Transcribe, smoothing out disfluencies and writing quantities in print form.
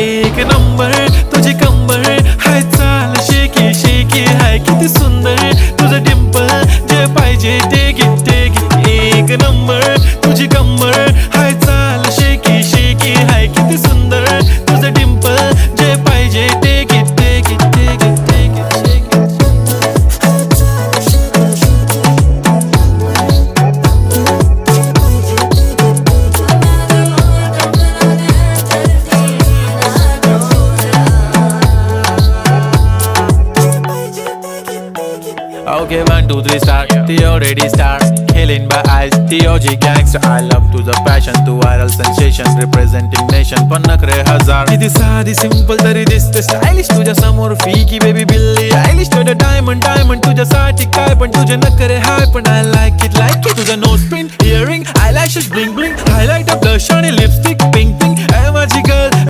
एक नंबर तुझी कंबर हाय चाल शेकी शेकी हाय किती सुंदर तुझं डिंपल जे पाहिजे ते घे एक नंबर तुझी कंबर हाय चाल शेकी शेकी हाय किती सुंदर तुझं डिंपल जे पाहिजे ते घे Okay, 1, 2, 3 start. The already start. Killing by eyes. The OG gangster. I love to the passion, to viral sensation, representing nation. पण नखरे हजार. किती साधी simple तरी दिसते stylish. तुझ्या समोर फीकी baby बिल्ली आयलिश. तुझं diamond तुझ्यासाठी काय पण तुझे नखरे हाय पण I like it. तुझं nose pin, earring, eyelashes bling bling, highlight, blush आणि lipstick, pink.